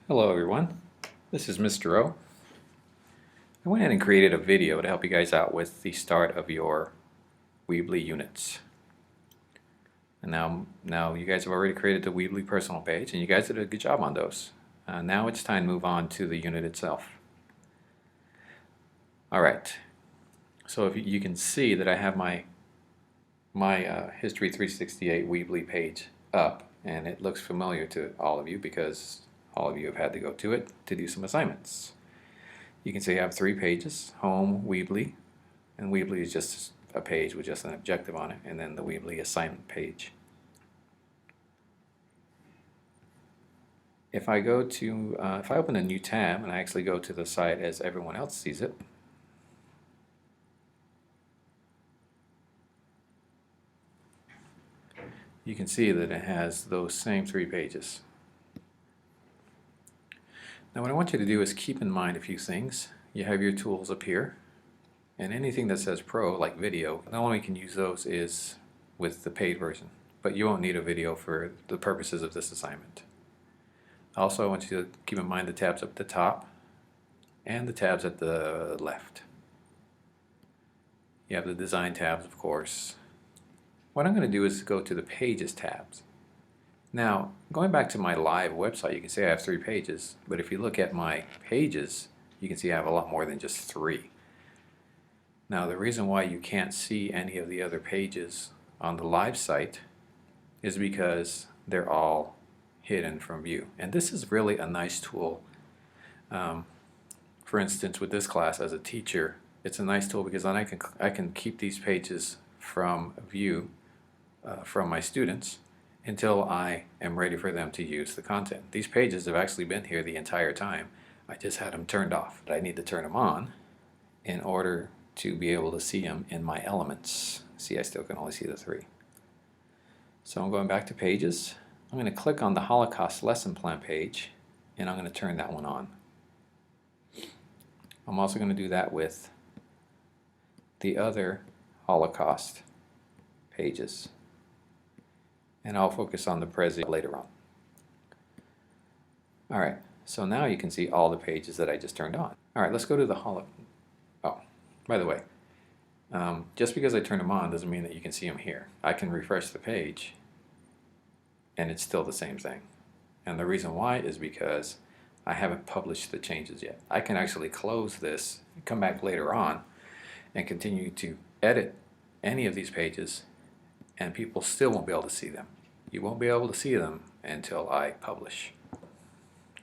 Hello everyone, this is Mr. O. I went ahead and created a video to help you guys out with the start of your Weebly units. And now you guys have already created the Weebly personal page and you guys did a good job on those. Now it's time to move on to the unit itself. Alright, so if you can see that I have my Hist368 Weebly page up, and it looks familiar to all of you because all of you have had to go to it to do some assignments. You can see I have 3 pages: Home, Weebly, and Weebly is just a page with just an objective on it, and then the Weebly assignment page. If I go to, if I open a new tab and I actually go to the site as everyone else sees it, you can see that it has those same 3 pages. Now what I want you to do is keep in mind a few things. You have your tools up here, and anything that says Pro, like video, the only way you can use those is with the paid version, but you won't need a video for the purposes of this assignment. Also, I want you to keep in mind the tabs up at the top and the tabs at the left. You have the design tabs, of course. What I'm going to do is go to the Pages tabs. Now, going back to my live website, you can see I have 3 pages, but if you look at my pages, you can see I have a lot more than just 3. Now, the reason why you can't see any of the other pages on the live site is because they're all hidden from view. And this is really a nice tool. For instance, with this class as a teacher, it's a nice tool because then I can keep these pages from view from my students until I am ready for them to use the content. These pages have actually been here the entire time. I just had them turned off, but I need to turn them on in order to be able to see them in my elements. See, I still can only see the 3. So I'm going back to Pages. I'm going to click on the Holocaust lesson plan page, and I'm going to turn that one on. I'm also going to do that with the other Holocaust pages, and I'll focus on the present later on. Alright, so now you can see all the pages that I just turned on. Alright, let's go to the Oh, by the way, just because I turn them on doesn't mean that you can see them here. I can refresh the page and it's still the same thing. And the reason why is because I haven't published the changes yet. I can actually close this, come back later on, and continue to edit any of these pages, and people still won't be able to see them. You won't be able to see them until I publish.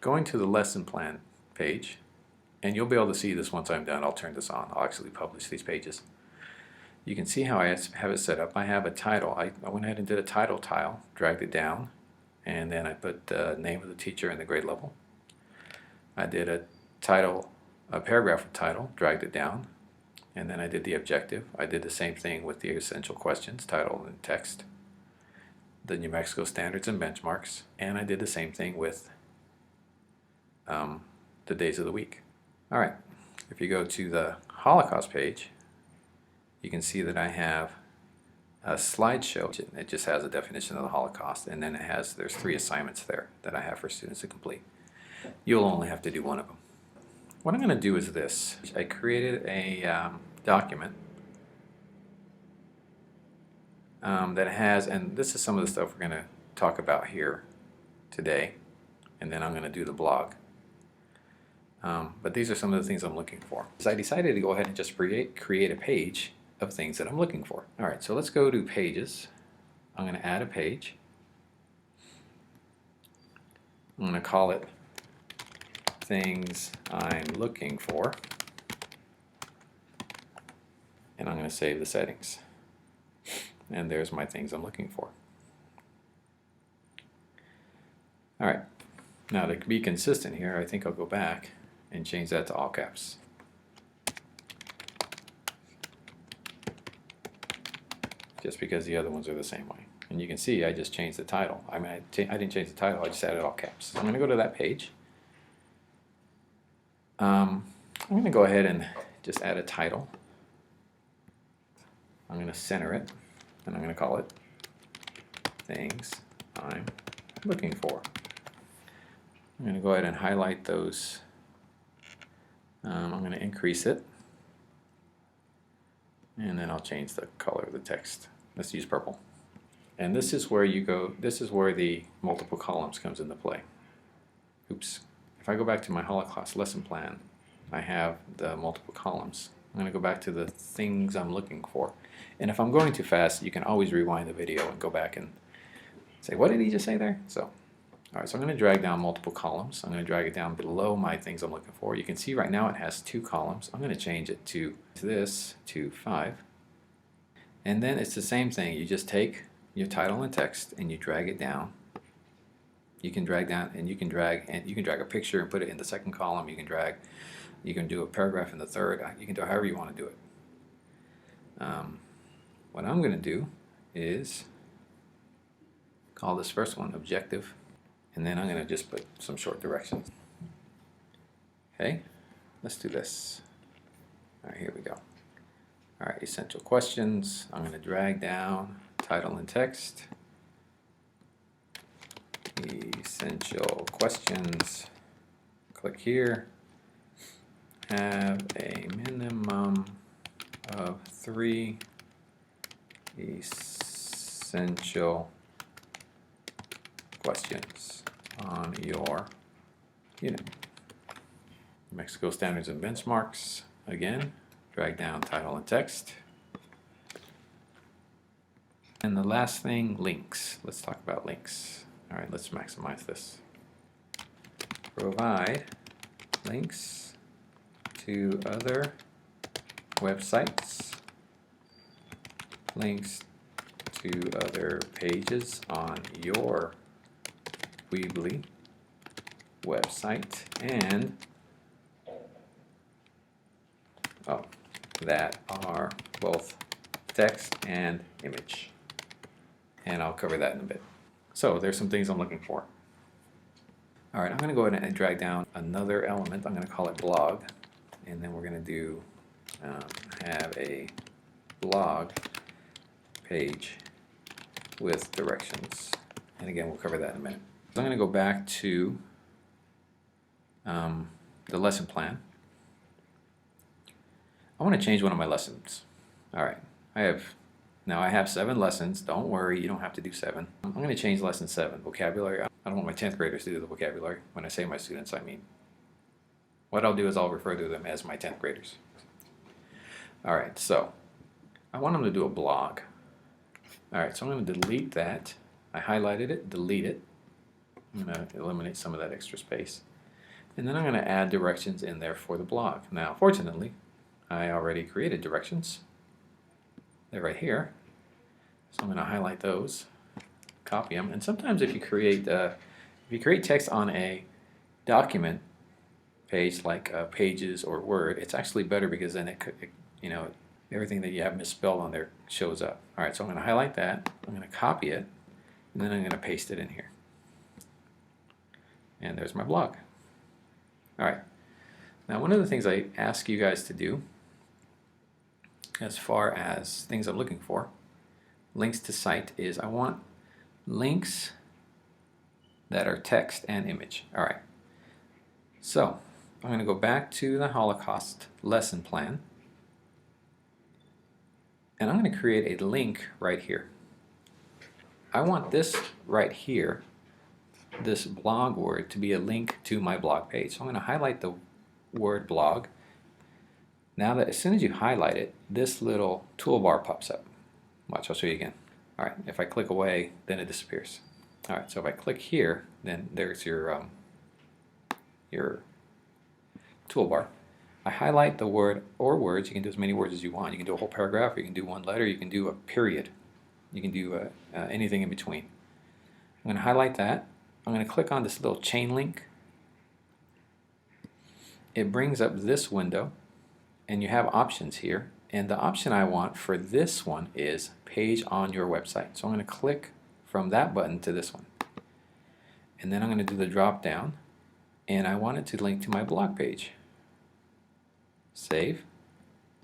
Going to the lesson plan page, and you'll be able to see this once I'm done. I'll turn this on. I'll actually publish these pages. You can see how I have it set up. I have a title. I went ahead and did a title tile, dragged it down, and then I put the name of the teacher and the grade level. I did a paragraph of title, dragged it down, and then I did the objective. I did the same thing with the essential questions, title and text, the New Mexico standards and benchmarks, and I did the same thing with the days of the week. Alright, if you go to the Holocaust page, you can see that I have a slideshow. It just has a definition of the Holocaust, and then there's 3 assignments there that I have for students to complete. You'll only have to do one of them. What I'm going to do is this. I created a document that has, and this is some of the stuff we're going to talk about here today, and then I'm going to do the blog. But these are some of the things I'm looking for. So I decided to go ahead and just create a page of things that I'm looking for. Alright, so let's go to Pages. I'm going to add a page. I'm going to call it Things I'm Looking For, and I'm going to save the settings, and there's my things I'm looking for. Alright, now to be consistent here, I think I'll go back and change that to all caps. Just because the other ones are the same way. And you can see I just changed the title. I mean, I didn't change the title, I just added all caps. So I'm going to go to that page. I'm going to go ahead and just add a title. I'm going to center it, and I'm going to call it Things I'm Looking For. I'm going to go ahead and highlight those. I'm going to increase it, and then I'll change the color of the text. Let's use purple. And this is where you go, this is where the multiple columns comes into play. Oops. If I go back to my Holocaust lesson plan, I have the multiple columns. I'm going to go back to the things I'm looking for. And if I'm going too fast, you can always rewind the video and go back and say, what did he just say there? So, alright, so I'm going to drag down multiple columns. I'm going to drag it down below my things I'm looking for. You can see right now it has 2 columns. I'm going to change it to this, to 5. And then it's the same thing. You just take your title and text and you drag it down. You can drag down and you can drag a picture and put it in the second column. You can do a paragraph in the third. You can do however you want to do it. What I'm going to do is call this first one objective, and then I'm going to just put some short directions. Okay, let's do this. All right, here we go. All right, essential questions. I'm going to drag down title and text. Essential questions. Click here. Have a minimum of 3 essential questions on your unit. Mexico standards and benchmarks. Again, drag down title and text. And the last thing, links. Let's talk about links. All right, let's maximize this. Provide links to other websites, links to other pages on your Weebly website, and that are both text and image. And I'll cover that in a bit. So there's some things I'm looking for. All right, I'm going to go ahead and drag down another element. I'm going to call it blog, and then we're going to do have a blog page with directions. And again, we'll cover that in a minute. So I'm going to go back to the lesson plan. I want to change one of my lessons. All right, I have 7 lessons. Don't worry, you don't have to do 7. I'm going to change lesson 7, vocabulary. I don't want my 10th graders to do the vocabulary. When I say my students, I mean, what I'll do is I'll refer to them as my 10th graders. All right, so I want them to do a blog. All right, so I'm going to delete that. I highlighted it, delete it. I'm going to eliminate some of that extra space. And then I'm going to add directions in there for the blog. Now, fortunately, I already created directions. They're right here. So I'm going to highlight those, copy them. And sometimes if you create text on a document page like Pages or Word, it's actually better because then everything that you have misspelled on there shows up. All right, so I'm going to highlight that. I'm going to copy it, and then I'm going to paste it in here. And there's my blog. All right. Now, one of the things I ask you guys to do, as far as things I'm looking for, links to site, is I want links that are text and image. All right. So I'm going to go back to the Holocaust lesson plan, and I'm going to create a link right here. I want this right here, this blog word, to be a link to my blog page. So I'm going to highlight the word blog. Now that as soon as you highlight it, this little toolbar pops up. Watch, I'll show you again. All right, if I click away, then it disappears. All right, so if I click here, then there's your toolbar. I highlight the word or words. You can do as many words as you want. You can do a whole paragraph, or you can do one letter, you can do a period. You can do anything in between. I'm going to highlight that. I'm going to click on this little chain link. It brings up this window, and you have options here. And the option I want for this one is page on your website. So I'm going to click from that button to this one. And then I'm going to do the drop down, and I want it to link to my blog page. Save,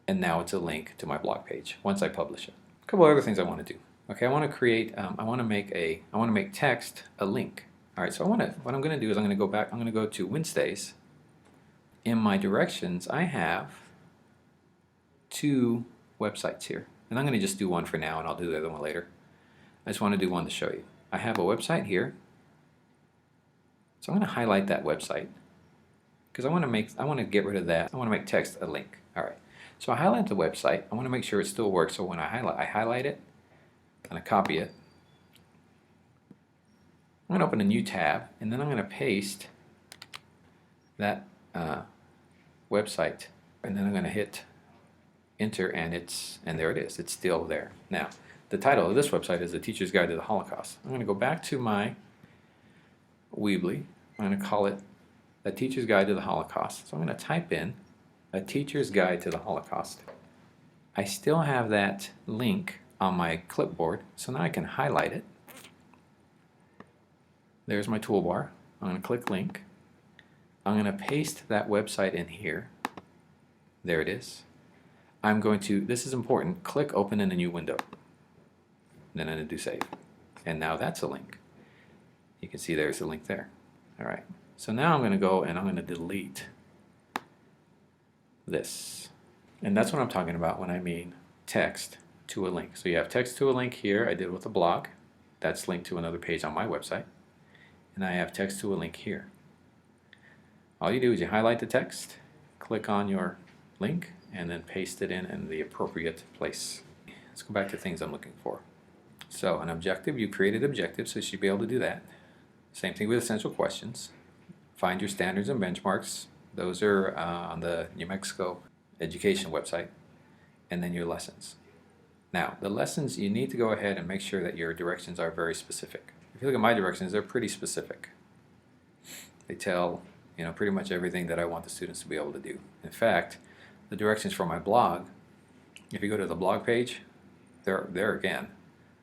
and now it's a link to my blog page once I publish it. A couple other things I want to do. Okay, I want to create. I want to make text a link. All right, so what I'm going to do is I'm going to go back. I'm going to go to Wednesdays. In my directions, I have 2 websites here, and I'm going to just do one for now, and I'll do the other one later. I just want to do one to show you. I have a website here, so I'm going to highlight that website because I want to get rid of that. I want to make text a link. All right, so I highlight the website. I want to make sure it still works. So when I highlight it, I'm going to copy it. I'm going to open a new tab, and then I'm going to paste that website, and then I'm going to hit enter, and there it is. It's still there. Now, the title of this website is The Teacher's Guide to the Holocaust. I'm going to go back to my Weebly. I'm going to call it A Teacher's Guide to the Holocaust. So I'm going to type in A Teacher's Guide to the Holocaust. I still have that link on my clipboard, so now I can highlight it. There's my toolbar. I'm going to click link. I'm going to paste that website in here. There it is. I'm going to, this is important, click open in a new window. Then I'm going to do save. And now that's a link. You can see there's a link there. All right. So now I'm going to go and I'm going to delete this. And that's what I'm talking about when I mean text to a link. So you have text to a link here. I did with a blog. That's linked to another page on my website. And I have text to a link here. All you do is you highlight the text, click on your link, and then paste it in the appropriate place. Let's go back to things I'm looking for. So an objective, you created objectives, so you should be able to do that. Same thing with essential questions. Find your standards and benchmarks. Those are on the New Mexico education website. And then your lessons. Now, the lessons, you need to go ahead and make sure that your directions are very specific. If you look at my directions, they're pretty specific. They tell, pretty much everything that I want the students to be able to do. In fact, the directions for my blog, if you go to the blog page, there again.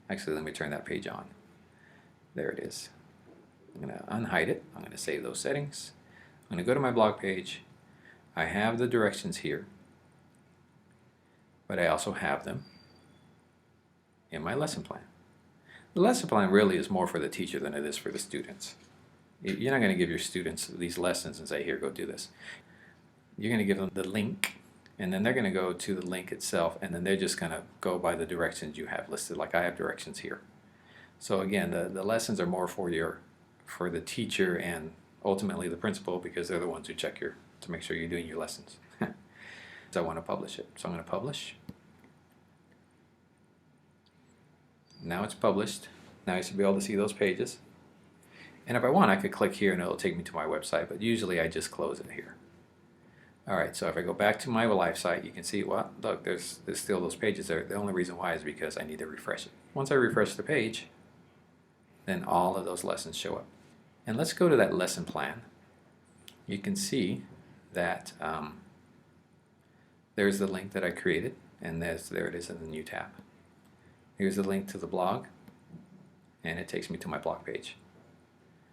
Actually, let me turn that page on. There it is. I'm going to unhide it. I'm going to save those settings. I'm going to go to my blog page. I have the directions here, but I also have them in my lesson plan. The lesson plan really is more for the teacher than it is for the students. You're not going to give your students these lessons and say, here, go do this. You're going to give them the link, and then they're going to go to the link itself, and then they're just going to go by the directions you have listed, like I have directions here. So again, the lessons are more for the teacher and ultimately the principal, because they're the ones who check to make sure you're doing your lessons. So I want to publish it. So I'm going to publish. Now it's published. Now you should be able to see those pages. And if I want, I could click here and it'll take me to my website, but usually I just close it here. All right, so if I go back to my live site, you can see, well, look, there's still those pages there. The only reason why is because I need to refresh it. Once I refresh the page, then all of those lessons show up. And let's go to that lesson plan. You can see that there's the link that I created, and there it is in the new tab. Here's the link to the blog, and it takes me to my blog page.